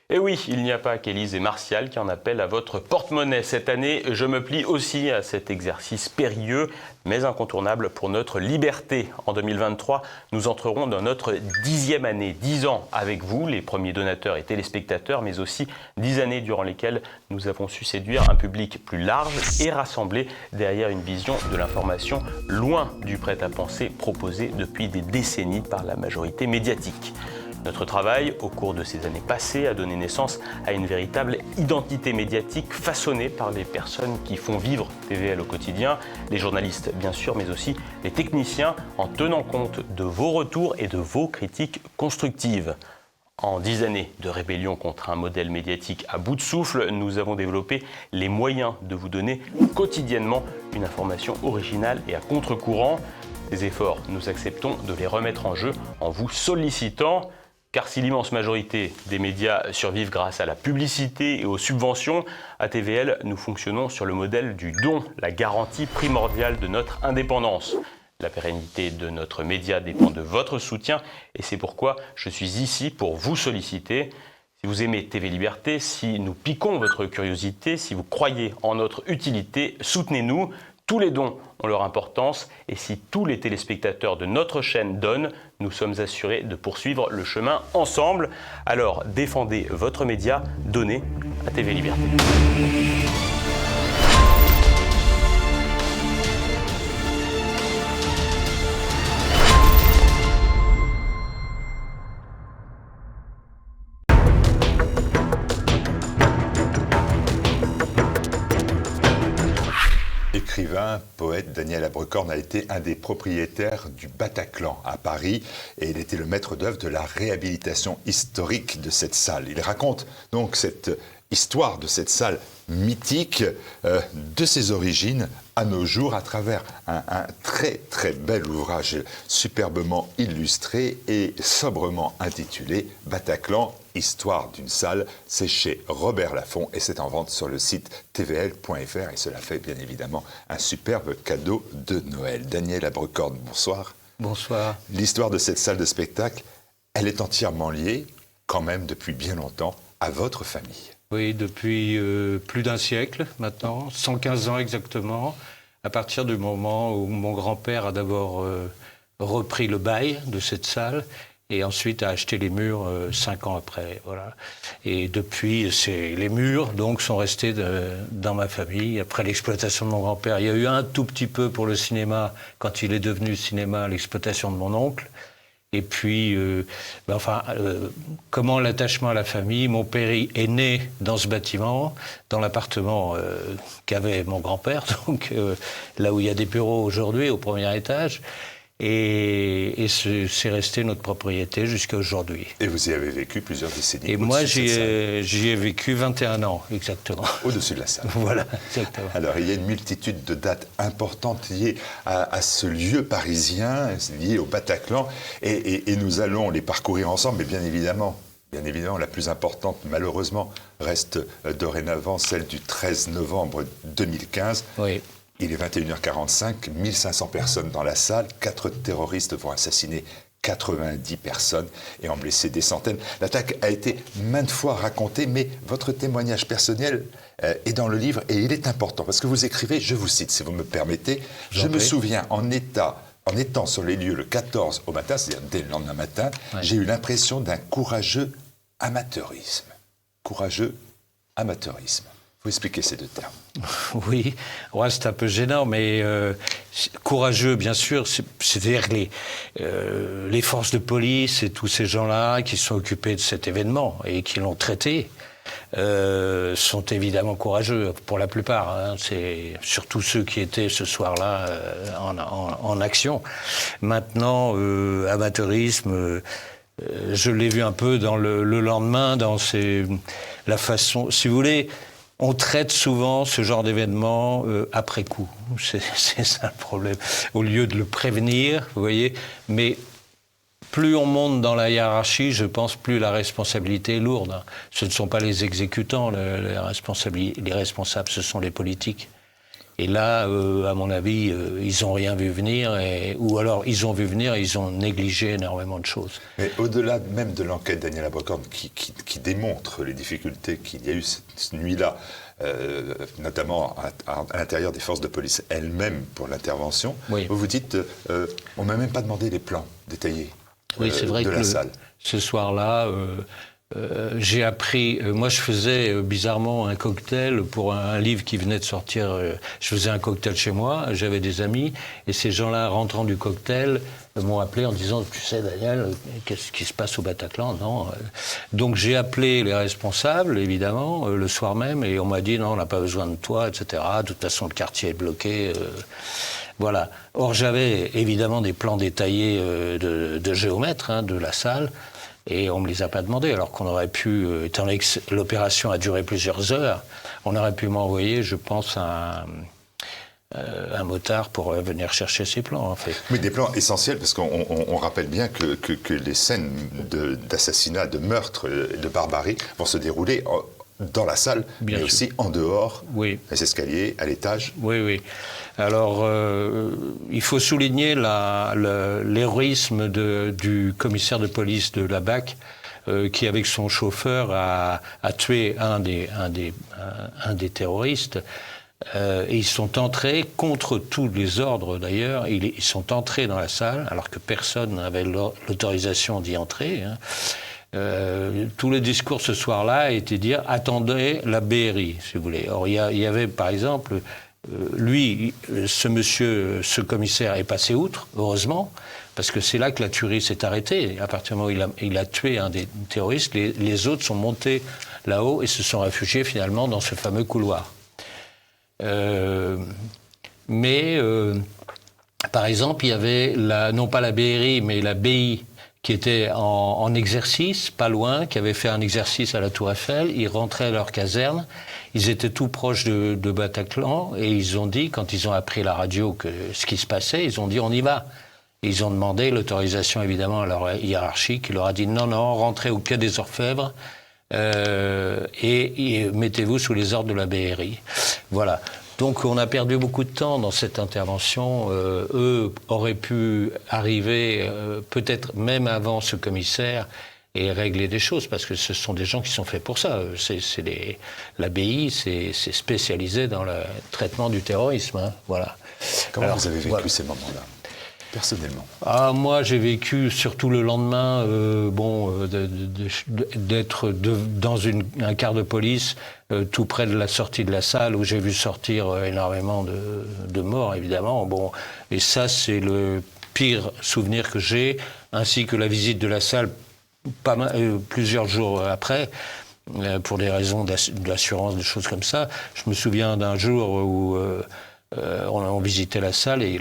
Et oui, il n'y a pas qu'Élise et Martial qui en appellent à votre porte-monnaie. Cette année, je me plie aussi à cet exercice périlleux, mais incontournable pour notre liberté. En 2023, nous entrerons dans notre 10e année. 10 ans avec vous, les premiers donateurs et téléspectateurs, mais aussi 10 années durant lesquelles nous avons su séduire un public plus large et rassemblé derrière une vision de l'information loin du prêt-à-penser proposé depuis des décennies par la majorité médiatique. Notre travail, au cours de ces années passées, a donné naissance à une véritable identité médiatique façonnée par les personnes qui font vivre TVL au quotidien, les journalistes bien sûr, mais aussi les techniciens, en tenant compte de vos retours et de vos critiques constructives. En 10 années de rébellion contre un modèle médiatique à bout de souffle, nous avons développé les moyens de vous donner quotidiennement une information originale et à contre-courant. Ces efforts, nous acceptons de les remettre en jeu en vous sollicitant. Car si l'immense majorité des médias survivent grâce à la publicité et aux subventions, à TVL, nous fonctionnons sur le modèle du don, la garantie primordiale de notre indépendance. La pérennité de notre média dépend de votre soutien et c'est pourquoi je suis ici pour vous solliciter. Si vous aimez TV Liberté, si nous piquons votre curiosité, si vous croyez en notre utilité, soutenez-nous. Tous les dons ont leur importance et si tous les téléspectateurs de notre chaîne donnent, nous sommes assurés de poursuivre le chemin ensemble. Alors défendez votre média, donnez à TV Liberté. L'écrivain, poète Daniel Abrecorn a été un des propriétaires du Bataclan à Paris et il était le maître d'œuvre de la réhabilitation historique de cette salle. Il raconte donc cette histoire de cette salle mythique, de ses origines à nos jours, à travers un très très bel ouvrage superbement illustré et sobrement intitulé Bataclan, Histoire d'une salle. C'est chez Robert Laffont et c'est en vente sur le site tvl.fr et cela fait bien évidemment un superbe cadeau de Noël. Daniel Abrecorn, bonsoir. Bonsoir. L'histoire de cette salle de spectacle, elle est entièrement liée, quand même depuis bien longtemps, à votre famille. Oui, depuis plus d'un siècle maintenant, 115 ans exactement, à partir du moment où mon grand-père a d'abord repris le bail de cette salle et ensuite a acheté les murs 5 ans après. Voilà. Et depuis, les murs donc, sont restés dans ma famille. Après l'exploitation de mon grand-père, il y a eu un tout petit peu pour le cinéma, quand il est devenu cinéma, l'exploitation de mon oncle. Et puis, comment l'attachement à la famille. Mon père est né dans ce bâtiment, dans l'appartement qu'avait mon grand-père, donc là où il y a des bureaux aujourd'hui, au premier étage. Et c'est resté notre propriété jusqu'à aujourd'hui. Et vous y avez vécu plusieurs décennies. Et moi, j'y ai vécu 21 ans, exactement. Au-dessus de la salle. Voilà, exactement. Alors, il y a une multitude de dates importantes liées à ce lieu parisien, liées au Bataclan, et nous allons les parcourir ensemble, mais bien évidemment, la plus importante, malheureusement, reste dorénavant celle du 13 novembre 2015. Oui. Il est 21h45, 1500 personnes dans la salle, 4 terroristes vont assassiner 90 personnes et en blesser des centaines. L'attaque a été maintes fois racontée, mais votre témoignage personnel est dans le livre et il est important parce que vous écrivez, je vous cite si vous me permettez, je me souviens en étant sur les lieux le 14 au matin, c'est-à-dire dès le lendemain matin, j'ai eu l'impression d'un courageux amateurisme. Courageux amateurisme. Vous expliquez ces deux termes. Oui, ouais, c'est un peu gênant, mais courageux, bien sûr. C'est-à-dire que les forces de police et tous ces gens-là qui sont occupés de cet événement et qui l'ont traité sont évidemment courageux, pour la plupart. Hein. C'est surtout ceux qui étaient ce soir-là en action. Maintenant, amateurisme... je l'ai vu un peu dans le lendemain, dans la façon... Si vous voulez... On traite souvent ce genre d'événement après coup. C'est ça le problème. Au lieu de le prévenir, vous voyez. Mais plus on monte dans la hiérarchie, je pense, plus la responsabilité est lourde. Ce ne sont pas les exécutants, les responsables, ce sont les politiques. Et là, à mon avis, ils n'ont rien vu venir, ou alors ils ont vu venir et ils ont négligé énormément de choses. Mais au-delà même de l'enquête Daniel Abercorn qui démontre les difficultés qu'il y a eu cette nuit-là, notamment à l'intérieur des forces de police elles-mêmes pour l'intervention, oui. Vous dites, on ne m'a même pas demandé les plans détaillés c'est vrai de la salle. Ce soir-là, j'ai appris, moi je faisais bizarrement un cocktail pour un livre qui venait de sortir, je faisais un cocktail chez moi, j'avais des amis, et ces gens-là rentrant du cocktail m'ont appelé en disant, tu sais Daniel, qu'est-ce qui se passe au Bataclan? Non. Donc j'ai appelé les responsables, évidemment, le soir même, et on m'a dit, non, on n'a pas besoin de toi, etc. De toute façon, le quartier est bloqué. Voilà. Or j'avais évidemment des plans détaillés de géomètres de la salle, et on ne me les a pas demandés, alors qu'on aurait pu, étant donné que l'opération a duré plusieurs heures, on aurait pu m'envoyer, je pense, un motard pour venir chercher ces plans, en fait. Mais des plans essentiels, parce qu'on rappelle bien que les scènes d'assassinat, de meurtre, de barbarie vont se dérouler dans la salle, bien mais sûr. aussi en dehors, oui. Les escaliers, à l'étage. Oui, oui. Alors, il faut souligner l'héroïsme du commissaire de police de la BAC, qui, avec son chauffeur, a tué un des terroristes. Et ils sont entrés, contre tous les ordres d'ailleurs, ils sont entrés dans la salle, alors que personne n'avait l'autorisation d'y entrer. Tout le discours ce soir-là était de dire « attendez la BRI », si vous voulez. Or, il y avait, par exemple, lui, ce commissaire est passé outre, heureusement, parce que c'est là que la tuerie s'est arrêtée. À partir du moment où il a tué un des terroristes, les autres sont montés là-haut et se sont réfugiés finalement dans ce fameux couloir. Par exemple, il y avait, non pas la BRI, mais la BI, qui était en exercice, pas loin, qui avait fait un exercice à la Tour Eiffel. Ils rentraient à leur caserne, ils étaient tout proches de Bataclan, et ils ont dit, quand ils ont appris à la radio ce qui se passait, ils ont dit on y va. Et ils ont demandé l'autorisation évidemment à leur hiérarchie, qui leur a dit non, rentrez au Quai des Orfèvres, et mettez-vous sous les ordres de la BRI. Voilà. Donc on a perdu beaucoup de temps dans cette intervention. Eux auraient pu arriver peut-être même avant ce commissaire et régler des choses, parce que ce sont des gens qui sont faits pour ça. L'ABI, c'est spécialisé dans le traitement du terrorisme. Voilà. Comment vous avez vécu ces moments-là, personnellement? Moi, j'ai vécu, surtout le lendemain, d'être dans un car de police tout près de la sortie de la salle, où j'ai vu sortir énormément de morts, évidemment. Et ça, c'est le pire souvenir que j'ai, ainsi que la visite de la salle plusieurs jours après, pour des raisons d'assurance, des choses comme ça. Je me souviens d'un jour où on visitait la salle et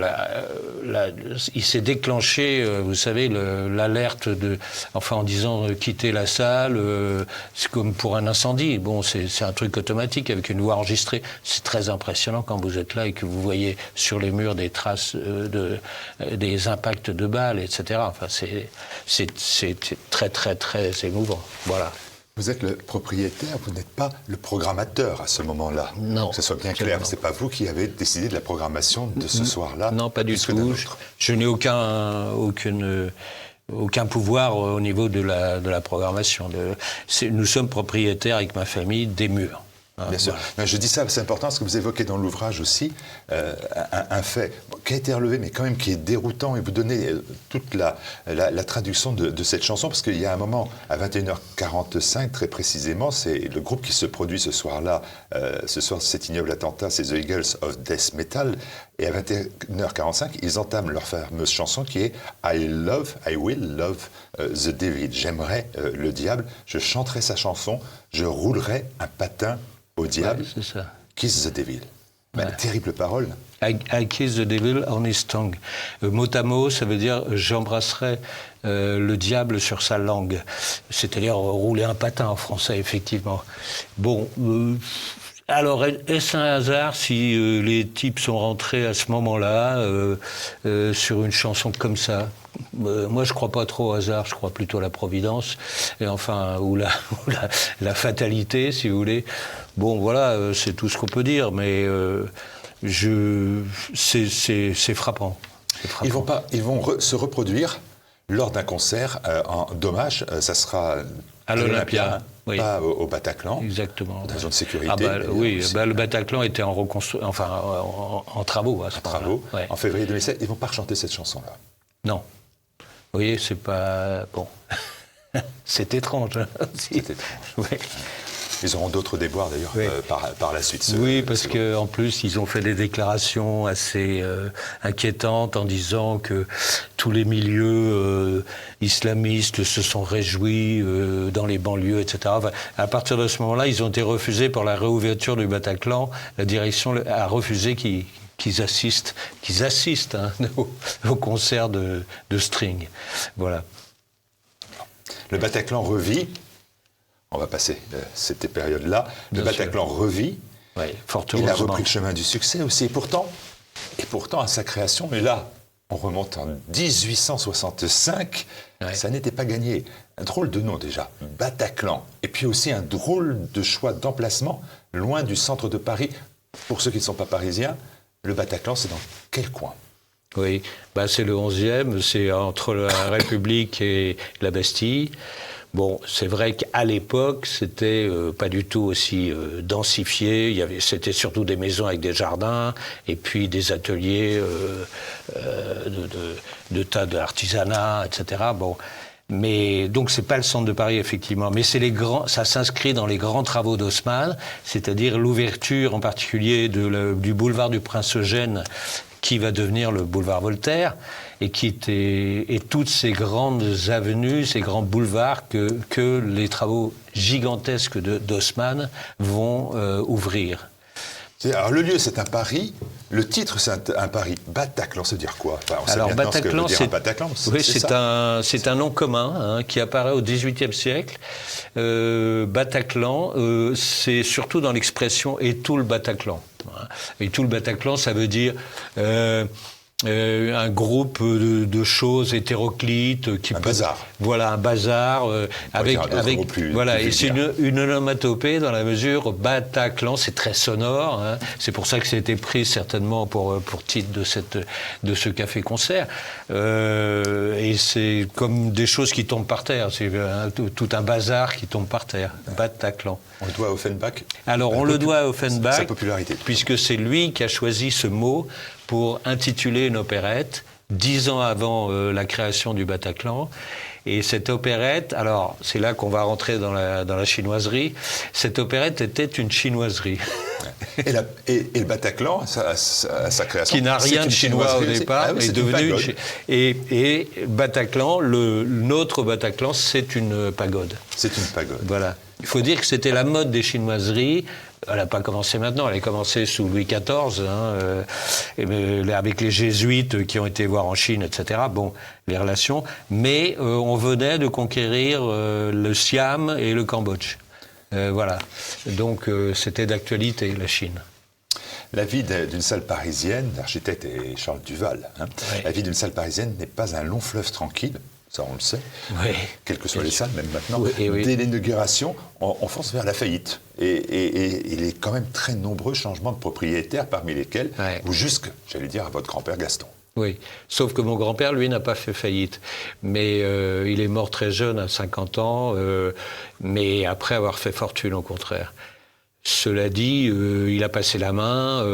il s'est déclenché, vous savez, l'alerte en disant quitter la salle, c'est comme pour un incendie. C'est un truc automatique avec une voix enregistrée. C'est très impressionnant quand vous êtes là et que vous voyez sur les murs des traces des impacts de balles, etc. Enfin, c'est très, très, très émouvant. Voilà. Vous êtes le propriétaire, vous n'êtes pas le programmateur à ce moment-là. Non. Que ce soit bien clair, ce n'est pas vous qui avez décidé de la programmation de ce soir-là. Non, pas du tout. Je n'ai aucun pouvoir au niveau de la programmation. Nous sommes propriétaires avec ma famille des murs. Bien sûr. Mais je dis ça, c'est important, parce que vous évoquez dans l'ouvrage aussi un fait qui a été relevé, mais quand même qui est déroutant, et vous donnez toute la traduction de cette chanson, parce qu'il y a un moment, à 21h45, très précisément, c'est le groupe qui se produit ce soir-là, cet ignoble attentat, c'est The Eagles of Death Metal, et à 21h45, ils entament leur fameuse chanson qui est « I will love the devil ». J'aimerais le diable, je chanterai sa chanson, je roulerai un patin au diable, c'est ça. Kiss the devil. Terrible parole. I kiss the devil on his tongue. Mot à mot, ça veut dire j'embrasserai le diable sur sa langue. C'est-à-dire rouler un patin en français, effectivement. Alors, est-ce un hasard si les types sont rentrés à ce moment-là sur une chanson comme ça? Moi, je crois pas trop au hasard, je crois plutôt à la providence, ou la fatalité, si vous voulez. Voilà, c'est tout ce qu'on peut dire, mais c'est frappant. Ils vont se reproduire lors d'un concert en d'hommage. Ça sera à l'Olympia, oui. Pas au Bataclan. Exactement. Dans une sécurité. Le Bataclan était en travaux. Ouais. En février 2007, ils vont pas chanter cette chanson-là. Non. Vous voyez, c'est pas bon. C'est étrange. C'est étrange. Ouais. Ils auront d'autres déboires d'ailleurs par la suite. Parce qu'en plus, ils ont fait des déclarations assez inquiétantes en disant que tous les milieux islamistes se sont réjouis dans les banlieues, etc. Enfin, à partir de ce moment-là, ils ont été refusés pour la réouverture du Bataclan. La direction a refusé qu'ils assistent au concert de string. Voilà. Le Bataclan revit. On va passer cette période-là. Le Bataclan revit. Oui, fort il a repris le chemin du succès aussi. Et pourtant, à sa création, et là, on remonte en 1865, ça n'était pas gagné. Un drôle de nom déjà, Bataclan. Et puis aussi un drôle de choix d'emplacement, loin du centre de Paris. Pour ceux qui ne sont pas parisiens, le Bataclan, c'est dans quel coin ? Oui, c'est le 11e, c'est entre la République et la Bastille. Bon, c'est vrai qu'à l'époque, c'était pas du tout aussi densifié. C'était surtout des maisons avec des jardins et puis des ateliers de tas d'artisanat, etc. Bon, mais donc c'est pas le centre de Paris effectivement, mais ça s'inscrit dans les grands travaux d'Haussmann, c'est-à-dire l'ouverture en particulier du boulevard du Prince-Eugène, qui va devenir le boulevard Voltaire, et toutes ces grandes avenues, ces grands boulevards que les travaux gigantesques d'Haussmann vont ouvrir. Alors le lieu, c'est un Paris. Le titre, c'est un Paris. Bataclan, ça veut dire quoi ? On sait bien Bataclan, ce que veut dire un Bataclan. C'est un nom commun qui apparaît au XVIIIe siècle. Bataclan, c'est surtout dans l'expression « et tout le Bataclan ». Et tout le Bataclan, ça veut dire un groupe de choses hétéroclites bazar. Voilà, un bazar avec et c'est une onomatopée dans la mesure Bataclan, c'est très sonore. C'est pour ça que ça a été pris certainement pour titre de ce café-concert. Et c'est comme des choses qui tombent par terre. C'est tout un bazar qui tombe par terre. Bataclan. On le doit à Offenbach. Alors on le doit à Offenbach, sa popularité, puisque c'est lui qui a choisi ce mot pour intituler une opérette 10 ans avant la création du Bataclan. Et cette opérette, alors c'est là qu'on va rentrer dans la chinoiserie, cette opérette était une chinoiserie. Et le Bataclan, sa création, qui n'a rien de chinois au départ, est devenu et Bataclan, notre Bataclan, c'est une pagode. C'est une pagode. Voilà. Il faut dire que c'était la mode des chinoiseries. Elle n'a pas commencé maintenant, elle a commencé sous Louis XIV, avec les jésuites qui ont été voir en Chine, etc. Bon, les relations. Mais on venait de conquérir le Siam et le Cambodge. Voilà. Donc c'était d'actualité, la Chine. La vie d'une salle parisienne, l'architecte est Charles Duval. La vie d'une salle parisienne n'est pas un long fleuve tranquille. Ça, on le sait, quelles que soient les salles, même maintenant. Dès l'inauguration, on fonce vers la faillite. Et il est quand même très nombreux changements de propriétaires, parmi lesquels, ou jusque, j'allais dire, à votre grand-père Gaston. Oui, sauf que mon grand-père, lui, n'a pas fait faillite. Mais il est mort très jeune, à 50 ans, mais après avoir fait fortune, au contraire. Cela dit, il a passé la main,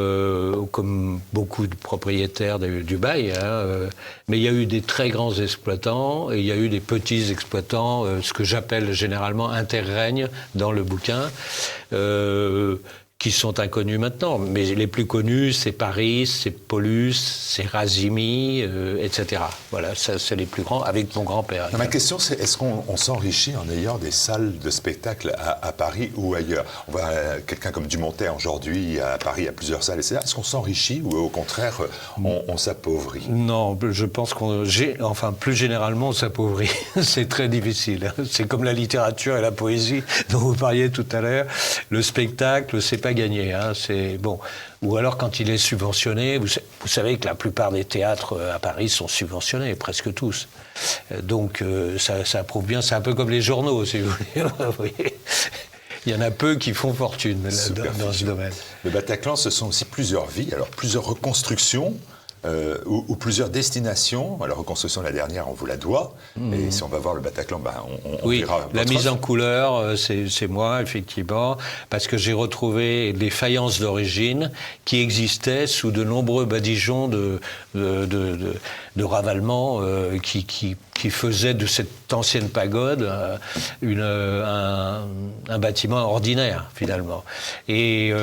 comme beaucoup de propriétaires du bail, mais il y a eu des très grands exploitants et il y a eu des petits exploitants, ce que j'appelle généralement interrègnes dans le bouquin, qui sont inconnus maintenant. Mais les plus connus, c'est Paris, c'est Paulus, c'est Razimi, etc. Voilà, ça, c'est les plus grands, avec mon grand-père. Ma question, c'est est-ce qu'on s'enrichit en ayant des salles de spectacle à Paris ou ailleurs ? On voit quelqu'un comme Dumontet aujourd'hui, à Paris, a plusieurs salles, etc. Est-ce qu'on s'enrichit ou au contraire, on s'appauvrit ? Non, je pense plus généralement, on s'appauvrit. C'est très difficile. C'est comme la littérature et la poésie dont vous parliez tout à l'heure. Le spectacle, c'est pas gagné, c'est bon. Ou alors quand il est subventionné, vous savez que la plupart des théâtres à Paris sont subventionnés, presque tous. Donc ça prouve bien, c'est un peu comme les journaux, si vous voulez. Il y en a peu qui font fortune dans ce domaine. Le Bataclan, ce sont aussi plusieurs vies, alors plusieurs reconstructions. Ou plusieurs destinations. La reconstruction, la dernière, on vous la doit. Et si on va voir le Bataclan, on verra. La mise en couleur, c'est moi, effectivement, parce que j'ai retrouvé des faïences d'origine qui existaient sous de nombreux badigeons de ravalement qui faisaient de cette ancienne pagode un bâtiment ordinaire, finalement. Et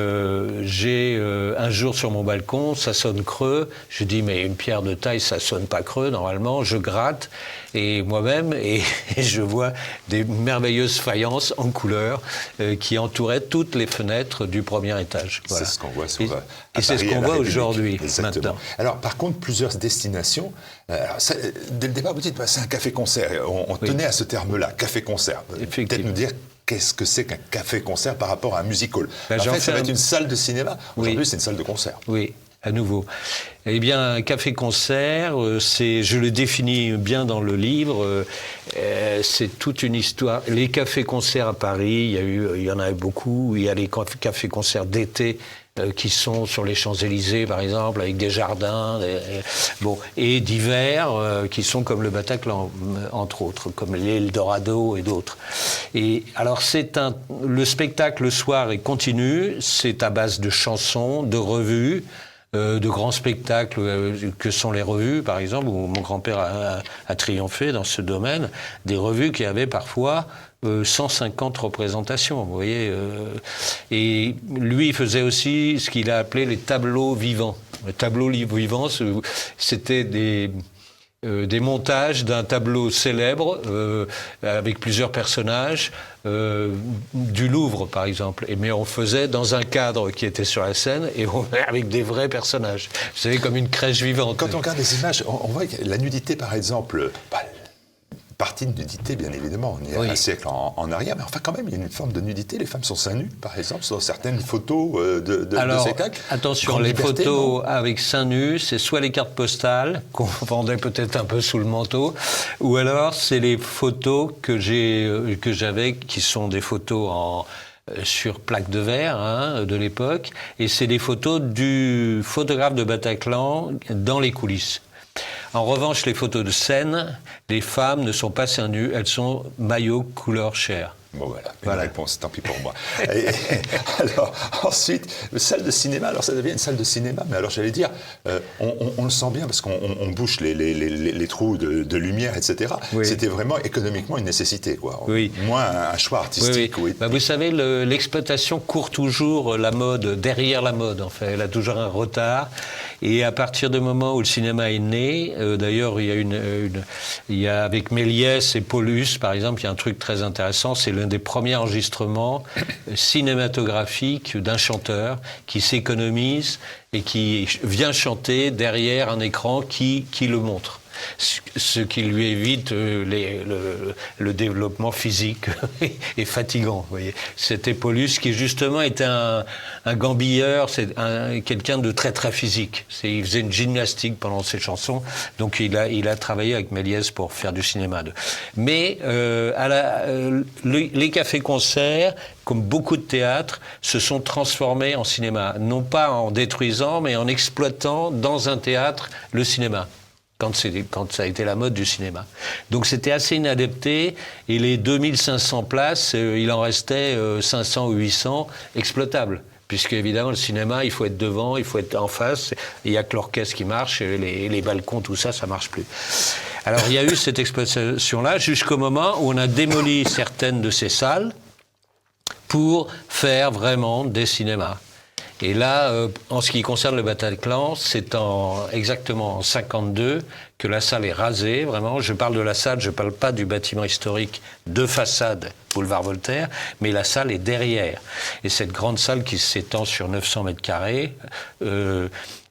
j'ai un jour sur mon balcon, ça sonne creux. Je dis, mais une pierre de taille, ça sonne pas creux, normalement. Je gratte, et moi-même, et je vois des merveilleuses faïences en couleur qui entouraient toutes les fenêtres du premier étage. Voilà. C'est ce qu'on voit sur et c'est ce qu'on voit aujourd'hui, maintenant. Alors, par contre, plusieurs destinations. Dès le départ, vous dites, c'est un café-concert. On tenait à ce terme-là, café-concert. Peut-être nous dire qu'est-ce que c'est qu'un café-concert par rapport à un music hall. En fait, ça va être une salle de cinéma. Aujourd'hui, c'est une salle de concert. Oui. À nouveau. Eh bien, un café-concert, je le définis bien dans le livre, c'est toute une histoire. Les cafés-concerts à Paris, il y en a beaucoup. Il y a les cafés-concerts d'été qui sont sur les Champs-Élysées, par exemple, avec des jardins, et d'hiver, qui sont comme le Bataclan, entre autres, comme l'Eldorado et d'autres. Et alors, le spectacle le soir est continu, c'est à base de chansons, de revues, de grands spectacles que sont les revues, par exemple, où mon grand-père a triomphé dans ce domaine, des revues qui avaient parfois 150 représentations, vous voyez. Et lui, il faisait aussi ce qu'il a appelé les tableaux vivants. Les tableaux vivants, c'était des montages d'un tableau célèbre avec plusieurs personnages du Louvre, par exemple. Mais on faisait dans un cadre qui était sur la scène et avec des vrais personnages. Vous savez, comme une crèche vivante. Quand on regarde les images, on voit que la nudité, par exemple, partie de nudité, bien évidemment, on est un siècle en arrière, mais enfin quand même, il y a une forme de nudité. Les femmes sont seins nus, par exemple, sur certaines photos de spectacles. Attention, les photos avec seins nus, c'est soit les cartes postales, qu'on vendait peut-être un peu sous le manteau, ou alors c'est les photos que j'avais, qui sont des photos sur plaque de verre de l'époque, et c'est des photos du photographe de Bataclan dans les coulisses. En revanche, les photos de scène, les femmes ne sont pas seins nus, elles sont maillot couleur chair. Bon, voilà. Réponse, tant pis pour moi. Alors, ensuite, salle de cinéma, alors ça devient une salle de cinéma, mais alors j'allais dire, on le sent bien parce qu'on bouche les trous de lumière, etc. Oui. C'était vraiment économiquement une nécessité, quoi. Oui. Moins un choix artistique. Oui. Vous savez, l'exploitation court toujours la mode, derrière la mode, en fait. Elle a toujours un retard. Et à partir du moment où le cinéma est né, d'ailleurs, il y a avec Méliès et Paulus, par exemple, il y a un truc très intéressant, c'est l'un des premiers enregistrements cinématographiques d'un chanteur qui s'économise et qui vient chanter derrière un écran qui le montre. Ce qui lui évite le développement physique et fatigant. Vous voyez. C'était Paulus qui justement était un gambilleur, quelqu'un de très très physique. Il faisait une gymnastique pendant ses chansons, donc il a travaillé avec Méliès pour faire du cinéma. Mais les cafés-concerts, comme beaucoup de théâtres, se sont transformés en cinéma, non pas en détruisant, mais en exploitant dans un théâtre le cinéma. Quand ça a été la mode du cinéma. Donc c'était assez inadapté, et les 2500 places, il en restait 500 ou 800 exploitables. Puisque évidemment le cinéma, il faut être devant, il faut être en face, il n'y a que l'orchestre qui marche, et les balcons, tout ça, ça ne marche plus. Alors il y a eu cette exploitation-là jusqu'au moment où on a démoli certaines de ces salles pour faire vraiment des cinémas. Et là, en ce qui concerne le Bataclan, c'est exactement en 1952 que la salle est rasée, vraiment. Je parle de la salle, je ne parle pas du bâtiment historique de façade, boulevard Voltaire, mais la salle est derrière. Et cette grande salle qui s'étend sur 900 mètres carrés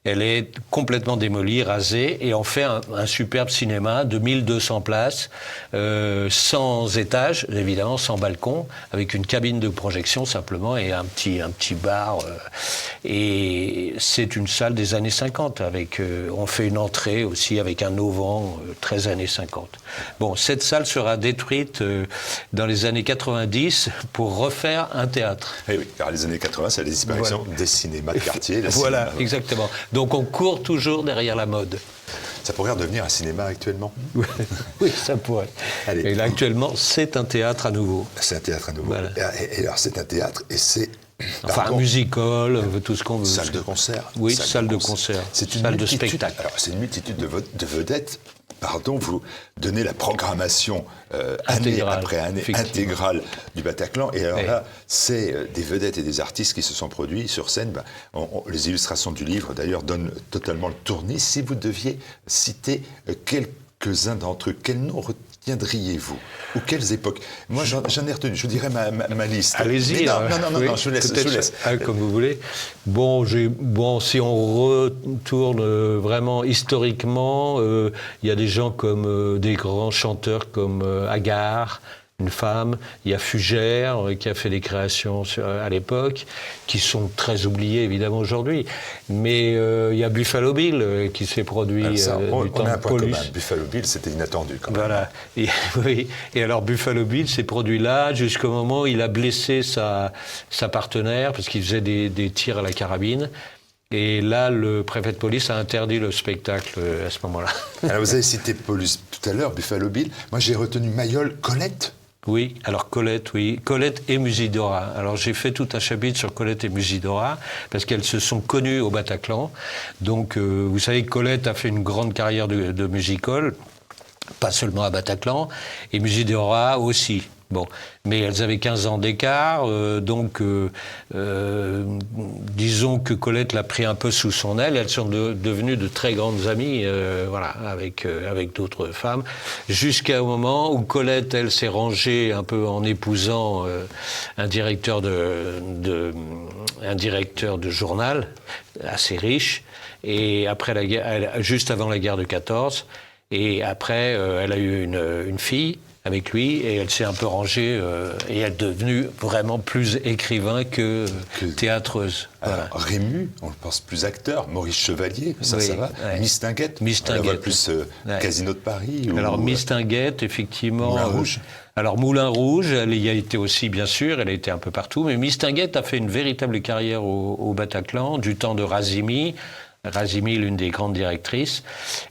Elle est complètement démolie, rasée, et on fait un superbe cinéma de 1200 places, sans étage, évidemment, sans balcon, avec une cabine de projection simplement et un petit bar. Et c'est une salle des années 50. On fait une entrée aussi avec un auvent très années 50. Bon, cette salle sera détruite dans les années 90 pour refaire un théâtre. Eh oui, car les années 80, c'est la disparition des cinémas de quartier. Voilà, exactement. Donc on court toujours derrière la mode. Ça pourrait redevenir un cinéma actuellement? Oui, ça pourrait. Allez. Et là, actuellement, c'est un théâtre à nouveau. C'est un théâtre à nouveau. Voilà. Et alors, c'est un théâtre et c'est... Enfin, un musical, tout ce qu'on veut. Salle de concert. Oui, salle de concert. C'est une salle de multitude, spectacle. alors, c'est une multitude de vedettes. Pardon, vous donnez la programmation année après année intégrale du Bataclan. Et alors là, c'est des vedettes et des artistes qui se sont produits sur scène. Les illustrations du livre, d'ailleurs, donnent totalement le tournis. Si vous deviez citer quelques-uns d'entre eux, quels noms retiendriez-vous? Ou quelles époques? Moi, j'en ai retenu. Je vous dirais ma liste. Allez-y. Non, je vous laisse. Comme vous voulez. Bon, si on retourne vraiment historiquement, il y a des gens comme des grands chanteurs comme Agar, une femme. Il y a Fugère qui a fait des créations à l'époque, qui sont très oubliées évidemment aujourd'hui. Mais il y a Buffalo Bill qui s'est produit on du temps a un de point Paulus. commun. Buffalo Bill, c'était inattendu quand même. Voilà. Oui. Et alors Buffalo Bill s'est produit là jusqu'au moment où il a blessé sa partenaire parce qu'il faisait des tirs à la carabine. Et là, le préfet de police a interdit le spectacle à ce moment-là. Alors vous avez cité Paulus tout à l'heure, Buffalo Bill. Moi, j'ai retenu Mayol, Colette. Oui, alors Colette, oui. Colette et Musidora. Alors j'ai fait tout un chapitre sur Colette et Musidora, parce qu'elles se sont connues au Bataclan. Donc, vous savez, Colette a fait une grande carrière de musical, pas seulement à Bataclan, et Musidora aussi. Bon, mais elles avaient 15 ans d'écart, donc disons que Colette l'a pris un peu sous son aile. Elles sont devenues de très grandes amies, voilà, avec d'autres femmes, jusqu'au moment où Colette, elle, s'est rangée un peu en épousant un directeur de journal assez riche, et après la guerre, juste avant la guerre de 14, et après, elle a eu une fille avec lui, et elle s'est un peu rangée, et elle est devenue vraiment plus écrivain que théâtreuse. Voilà. Rému, on le pense plus acteur, Maurice Chevalier, ça va. Ouais. Mistinguett, on la voit plus Casino de Paris. Alors Mistinguett, effectivement... Moulin Rouge. Alors Moulin Rouge, elle y a été aussi, bien sûr, elle a été un peu partout, mais Mistinguett a fait une véritable carrière au Bataclan, du temps de Razimi, l'une des grandes directrices,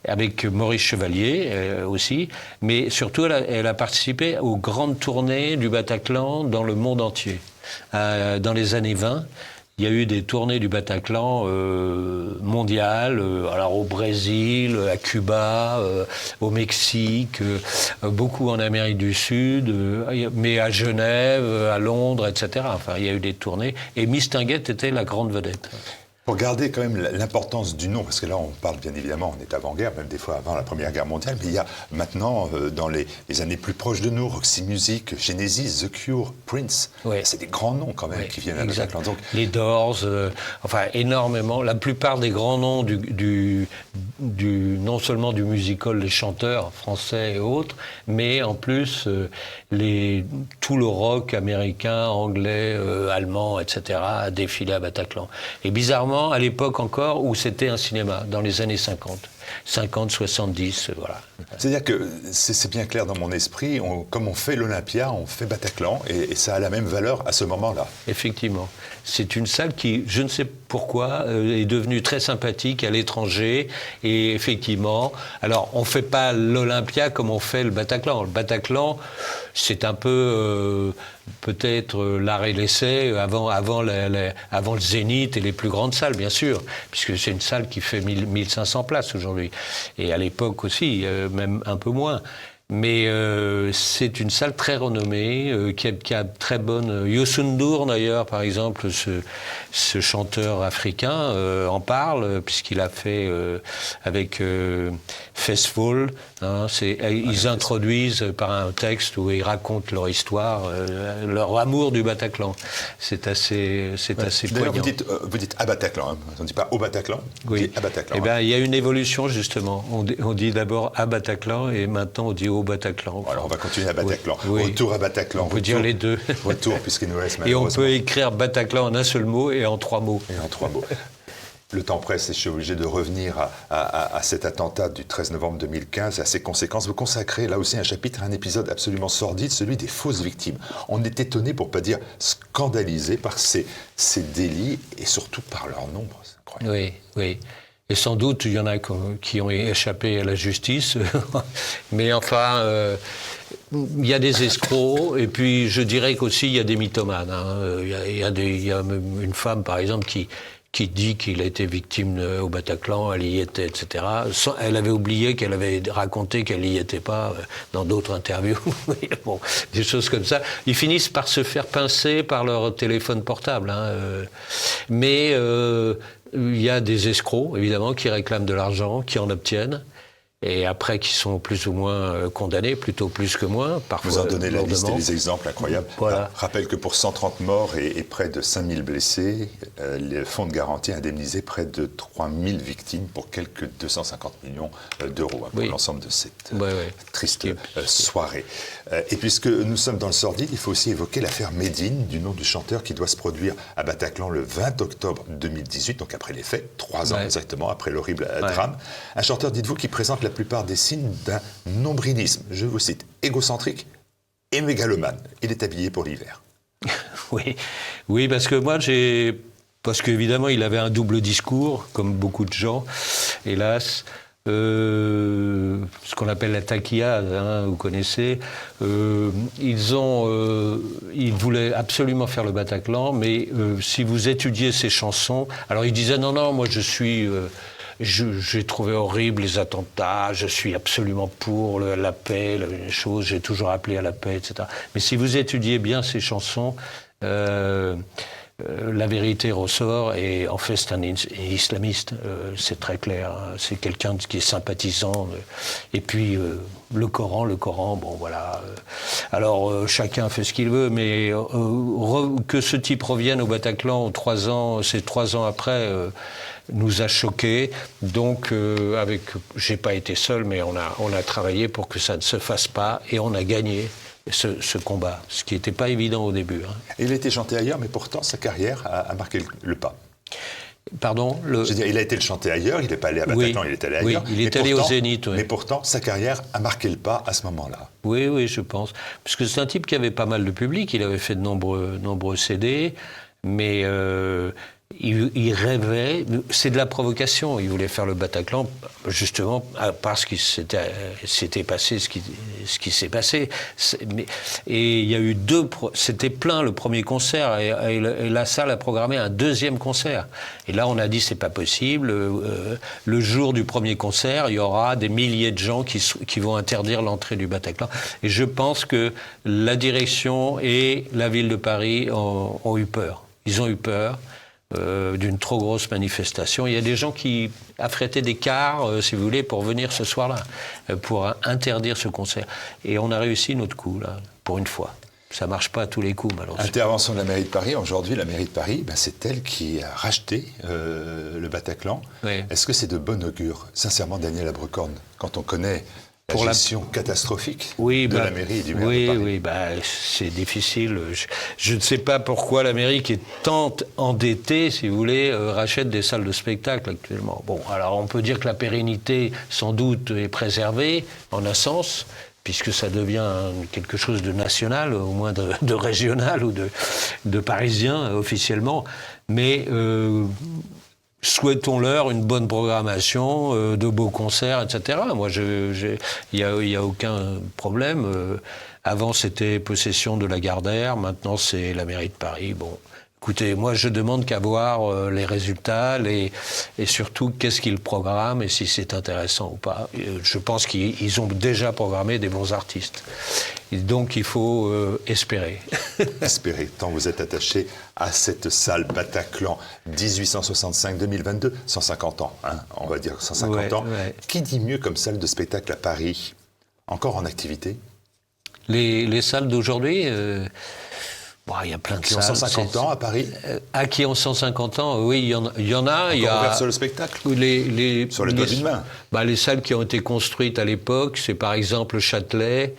avec Maurice Chevalier aussi, mais surtout elle a participé aux grandes tournées du Bataclan dans le monde entier. Dans les années 20, il y a eu des tournées du Bataclan mondiales, alors au Brésil, à Cuba, au Mexique, beaucoup en Amérique du Sud, mais à Genève, à Londres, etc. Enfin, il y a eu des tournées, et Mistinguett était la grande vedette. Pour garder quand même l'importance du nom, parce que là on parle bien évidemment, on est avant-guerre, même des fois avant la Première Guerre mondiale, mais il y a maintenant, dans les années plus proches de nous, Roxy Music, Genesis, The Cure, Prince, c'est des grands noms quand même qui viennent à Bataclan. Donc... Les Doors, enfin énormément, la plupart des grands noms non seulement du musical, les chanteurs français et autres, mais en plus tout le rock américain, anglais, allemand, etc. a défilé à Bataclan. Et bizarrement, à l'époque encore où c'était un cinéma, dans les années 50, 70, voilà. C'est-à-dire que c'est bien clair dans mon esprit, comme on fait l'Olympia, on fait Bataclan, et ça a la même valeur à ce moment-là. Effectivement. C'est une salle qui, je ne sais pourquoi, est devenue très sympathique à l'étranger, et effectivement, alors on ne fait pas l'Olympia comme on fait le Bataclan. Le Bataclan, c'est un peu peut-être l'art et l'essai avant le Zénith et les plus grandes salles, bien sûr, puisque c'est une salle qui fait 1500 places aujourd'hui. Et à l'époque aussi, même un peu moins. Mais c'est une salle très renommée, qui a très bonne... Youssou N'Dour, d'ailleurs, par exemple, ce chanteur africain, en parle, puisqu'il a fait avec Festival. Hein, ils introduisent par un texte où ils racontent leur histoire, leur amour du Bataclan. C'est assez poignant. Vous dites à Bataclan, hein. On ne dit pas au Bataclan, on dit à Bataclan. Eh bien, il y a une évolution, justement. On dit d'abord à Bataclan, et maintenant on dit au Bataclan. Alors on va continuer à Bataclan. Oui. Retour à Bataclan. On peut dire les deux. Retour, puisqu'il nous reste Et on malheureusement. peut écrire Bataclan en un seul mot et en 3 mots. Et en 3 mots. Le temps presse et je suis obligé de revenir à cet attentat du 13 novembre 2015 et à ses conséquences. Vous consacrez là aussi un chapitre à un épisode absolument sordide, celui des fausses victimes. On est étonné, pour ne pas dire scandalisé, par ces délits et surtout par leur nombre. C'est incroyable. Oui. Et sans doute, il y en a qui ont échappé à la justice. Mais enfin, il y a des escrocs. Et puis, je dirais qu'aussi, il y a des mythomanes. Hein. Il y a une femme, par exemple, qui dit qu'il a été victime au Bataclan, elle y était, etc. Elle avait oublié qu'elle avait raconté qu'elle n'y était pas dans d'autres interviews. Bon, des choses comme ça. Ils finissent par se faire pincer par leur téléphone portable. Hein. Mais il y a des escrocs, évidemment, qui réclament de l'argent, qui en obtiennent. Et après, qui sont plus ou moins condamnés, plutôt plus que moins, parfois. Vous en donnez la liste et les exemples incroyables. Voilà. Rappelle que pour 130 morts et près de 5000 blessés, le fonds de garantie a indemnisé près de 3000 victimes pour quelques 250 millions d'euros, pour l'ensemble de cette triste soirée. Et puisque nous sommes dans le sordide, il faut aussi évoquer l'affaire Médine, du nom du chanteur qui doit se produire à Bataclan le 20 octobre 2018, donc après les faits, 3 ans exactement après l'horrible drame. Un chanteur, dites-vous, qui présente la plupart des signes d'un nombrilisme, je vous cite, égocentrique et mégalomane. Il est habillé pour l'hiver. Oui, parce que parce qu'évidemment, il avait un double discours, comme beaucoup de gens, hélas. Ce qu'on appelle la taquillade, hein, vous connaissez. Ils voulaient absolument faire le Bataclan, mais si vous étudiez ces chansons, alors ils disaient non, moi j'ai trouvé horrible les attentats, je suis absolument pour la paix, la chose, j'ai toujours appelé à la paix, etc. Mais si vous étudiez bien ces chansons, la vérité ressort, et en fait c'est un islamiste, c'est très clair, hein. C'est quelqu'un qui est sympathisant, et puis le Coran, bon voilà. Alors chacun fait ce qu'il veut, mais que ce type revienne au Bataclan c'est 3 ans après, nous a choqués. Donc j'ai pas été seul, mais on a travaillé pour que ça ne se fasse pas, et on a gagné ce combat, ce qui n'était pas évident au début. Hein. Il a été chanté ailleurs, mais pourtant sa carrière a marqué le pas. Pardon Je veux dire, il a été le chanter ailleurs, il n'est pas allé à Bataclan, il est allé ailleurs. Oui, il est allé au Zénith. Oui. Mais pourtant, sa carrière a marqué le pas à ce moment-là. Oui, je pense. Parce que c'est un type qui avait pas mal de public, il avait fait de nombreux CD, mais il rêvait, c'est de la provocation, il voulait faire le Bataclan, justement, parce qu'il s'était passé ce qui s'est passé. Et il y a eu c'était plein le premier concert, et la salle a programmé un deuxième concert. Et là, on a dit, c'est pas possible, le jour du premier concert, il y aura des milliers de gens qui vont interdire l'entrée du Bataclan. Et je pense que la direction et la ville de Paris ont eu peur. Ils ont eu peur d'une trop grosse manifestation. Il y a des gens qui affrétaient des cars, si vous voulez, pour venir ce soir-là, pour interdire ce concert. Et on a réussi notre coup, là, pour une fois. Ça ne marche pas à tous les coups, malheureusement. Intervention de la mairie de Paris. Aujourd'hui, la mairie de Paris, c'est elle qui a racheté le Bataclan. Oui. Est-ce que c'est de bon augure, sincèrement, Daniel Abrecorne, quand on connaît la gestion catastrophique de la mairie et du maire de Paris? Oui, c'est difficile. Je ne sais pas pourquoi la mairie, qui est tant endettée, si vous voulez, rachète des salles de spectacle actuellement. Bon, alors on peut dire que la pérennité, sans doute, est préservée, en un sens, puisque ça devient quelque chose de national, au moins de régional ou de parisien, officiellement. Mais souhaitons-leur une bonne programmation, de beaux concerts, etc. Moi, il y a aucun problème. Avant, c'était possession de Lagardère, maintenant, c'est la mairie de Paris. Bon, Écoutez, moi je demande qu'à voir les résultats et surtout qu'est-ce qu'ils programment et si c'est intéressant ou pas. Je pense qu'ils ont déjà programmé des bons artistes. Et donc il faut espérer. Espérer, tant vous êtes attaché à cette salle Bataclan 1865-2022, 150 ans, hein, on va dire 150 ans. Ouais. Qui dit mieux comme salle de spectacle à Paris? Encore en activité? Les salles d'aujourd'hui, il y a plein de Qui ont salles. 150 ans à Paris? Qui ont 150 ans, oui, il y en a. Encore ouvert sur le spectacle? Sur les doigts d'une main? Les salles qui ont été construites à l'époque, c'est par exemple le Châtelet,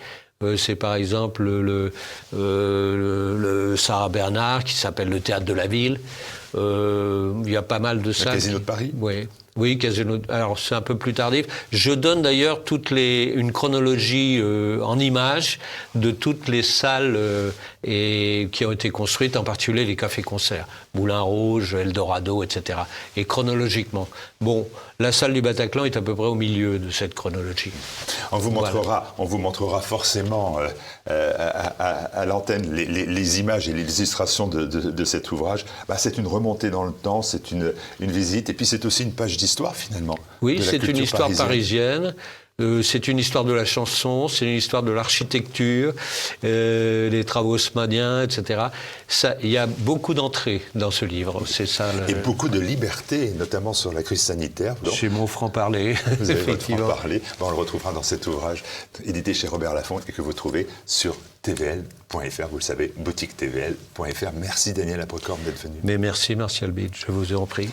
c'est par exemple le Sarah Bernard, qui s'appelle le Théâtre de la Ville. Il y a pas mal de salles. Le Casino de Paris? Oui, Casino. Alors c'est un peu plus tardif. Je donne d'ailleurs une chronologie en images de toutes les salles qui ont été construites, en particulier les cafés-concerts, Moulin Rouge, Eldorado, etc. Et chronologiquement. Bon, la salle du Bataclan est à peu près au milieu de cette chronologie. On vous montrera forcément à l'antenne les images et les illustrations de cet ouvrage. C'est une remontée dans le temps, c'est une visite, et puis c'est aussi une page d'histoire finalement. Oui, c'est une histoire parisienne. C'est une histoire de la chanson, c'est une histoire de l'architecture, les travaux haussmanniens, etc. Il y a beaucoup d'entrées dans ce livre, c'est ça. Et beaucoup de liberté, notamment sur la crise sanitaire. C'est mon franc-parler. Vous avez votre franc-parler. On le retrouvera dans cet ouvrage édité chez Robert Laffont et que vous trouvez sur tvl.fr. Vous le savez, boutique tvl.fr. Merci Daniel Labrecorne d'être venu. Mais merci Martial Bitt, je vous en prie.